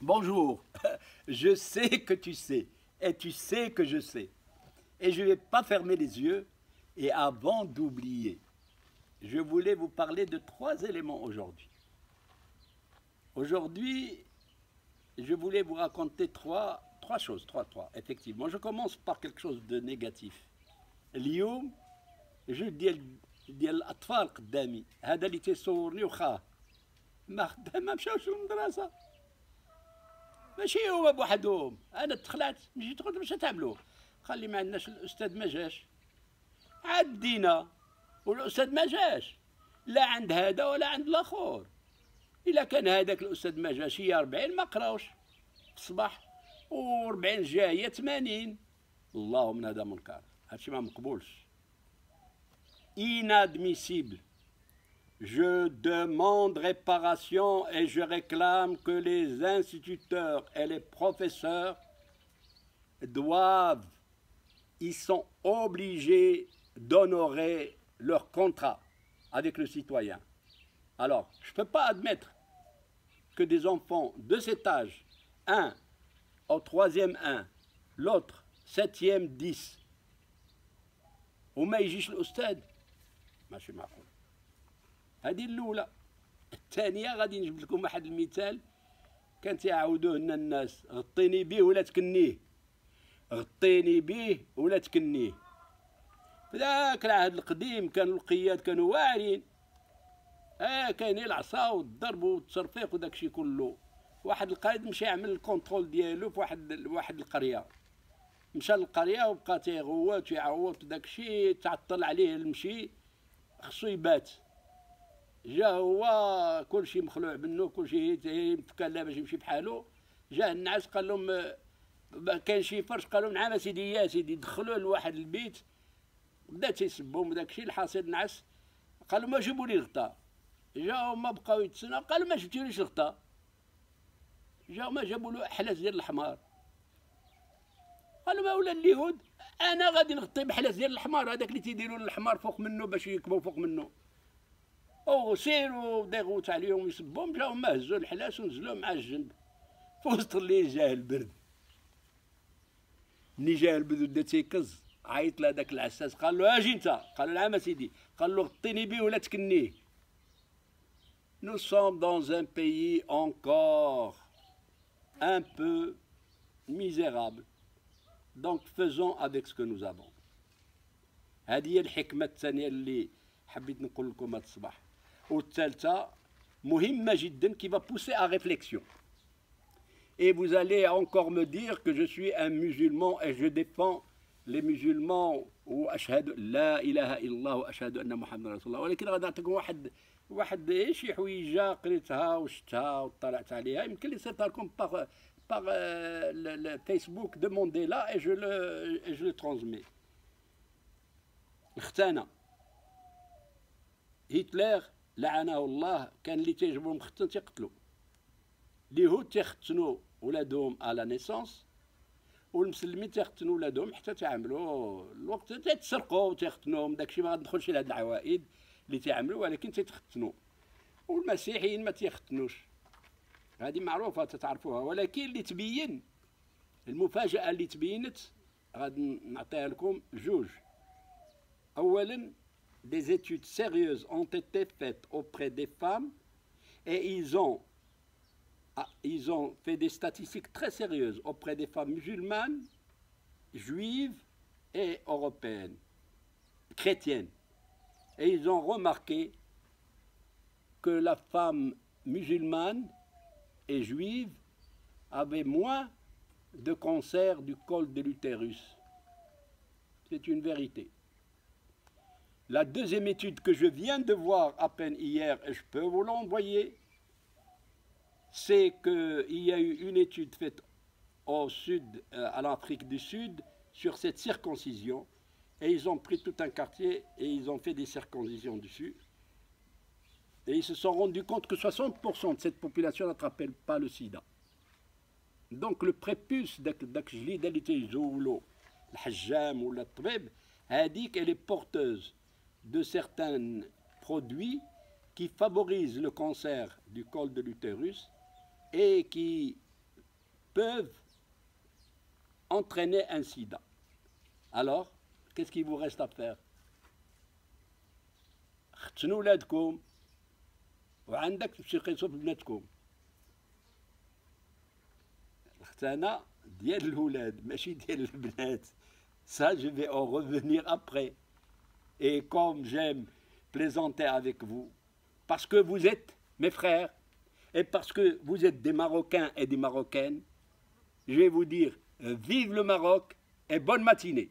Bonjour, je sais que tu sais, et tu sais que je sais. Et je ne vais pas fermer les yeux, et avant d'oublier, je voulais vous parler de trois éléments aujourd'hui. Aujourd'hui, je voulais vous raconter trois choses, trois. Effectivement, je commence par quelque chose de négatif. اليوم جو ديال الاطفال قدامي هذا اللي تيصورني وخاه ما مشاوش للمدرسه ماشي هما بوحدهم انا تخلعت مشيت قلت باش تعملوا خلي ما عندناش الاستاذ ما جاش عدينا والاستاذ ما جاش لا عند هذا ولا عند الاخر الا كان هذاك الاستاذ ما جاش هي 40 ما قراوش في الصباح و40 جايه 80 اللهم هذا منكر هادشي ما مقبولش inadmissible. Je demande réparation et je réclame que les instituteurs et les professeurs doivent, ils sont obligés d'honorer leur contrat avec le citoyen. Alors, je ne peux pas admettre que des enfants de cet âge, un au troisième 1, l'autre septième 10, وما يجيش الأستاذ ماشي معقول. هذه الأولى. الثانية غادي نجيب لكم واحد المثال كان تيعاودوه لنا الناس، غطيني به ولا تكنيه، غطيني به ولا تكنيه. في ذاك العهد القديم كانوا القياد كانوا واعرين، كاينين العصا والضرب والتصرفيق وداكشي كله. واحد القائد مشى يعمل الكونترول ديالو في واحد القرية، مشى للقرية وبقى تيغوت ويعوت وداكشي تعطل عليه المشي، خصو يبات. جا هو كلشي مخلوع منه، كلشي كان لا باش يمشي بحالو. جا النعاس قال لهم كاين شي فرش، قال لهم نعم سيدي يا سيدي. دخلوه لواحد البيت بدا تيسبهم وداكشي. الحاصل النعاس قال لهم جيبوا لي الغطا. جاو هما بقاو يتسناو، قالوا ما جبتوليش الغطا. جاو ما جابوا له احلاس ديال الحمار. قالوا ما ولا اليهود انا غادي نغطي بحلاس ديال الحمار، هذاك اللي تيديروا للحمار فوق منه باش يركبوا فوق منه. او سيروا بدا يغوت عليهم ويسبهم. جاو ما هزوا الحلاس ونزلوا مع الجنب. في وسط الليل جاه البرد. ملي جاه البرد ودا تيكز، عيط لهذاك العساس قال له اجي انت. قال له نعم سيدي. قال له غطيني بيه ولا تكنيه. Nous sommes dans un pays encore un peu misérable. Donc faisons avec ce que nous avons. هذه هي الحكمة الثانية اللي حبيت نقول لكم هذا الصباح. والثالثة مهمة جدا qui va pousser à réflexion. Et vous allez encore me dire que je suis un musulman et je défends les musulmans وأشهد لا إله إلا الله وأشهد أن محمد رسول الله. ولكن غادي نعطيكم واحد شي حويجة قريتها وشفتها وطلعت عليها، يمكن لي صيفطها لكم par le Facebook, demandez-la et je le transmets. الختانة. هتلر لعنه الله كان اللي تيجبرهم ختان تيقتلوا. اليهود تيختنوا ولادهم على نيسونس، والمسلمين تيختنوا ولادهم حتى تعملوا الوقت تيتسرقوا وتيختنوهم. داكشي ما غندخلش لهاد العوائد اللي تيعملوا، ولكن تيتختنوا. والمسيحيين ما تيختنوش، هذه معروفة تتعرفوها. ولكن اللي تبين المفاجأة اللي تبينت غادي نعطيها لكم جوج. أولا des études sérieuses ont été faites auprès des femmes et ils ont fait des statistiques très sérieuses auprès des femmes musulmanes, juives et européennes, chrétiennes. Et ils ont remarqué que la femme musulmane et juive avait moins de cancer du col de l'utérus. C'est une vérité. La deuxième étude que je viens de voir à peine hier, et je peux vous l'envoyer, c'est qu'il y a eu une étude faite au sud, à l'Afrique du Sud, sur cette circoncision, et ils ont pris tout un quartier et ils ont fait des circoncisions dessus. Et ils se sont rendus compte que 60% de cette population n'attrapait pas le sida. Donc le prépuce داك الجليده اللي تيزولوا الحجام ولا الطبيب، هذيك elle est porteuse de certains produits qui favorisent le cancer du col de l'utérus et qui peuvent entraîner un sida. Alors, qu'est-ce qu'il vous reste à faire? خصنوا ولادكم وعندك تشخصوا في بناتكم. الختانة ديال الولاد ماشي ديال البنات. Ça, je vais en revenir après. Et comme j'aime plaisanter avec vous, parce que vous êtes mes frères, et parce que vous êtes des Marocains et des Marocaines, je vais vous dire vive le Maroc et bonne matinée.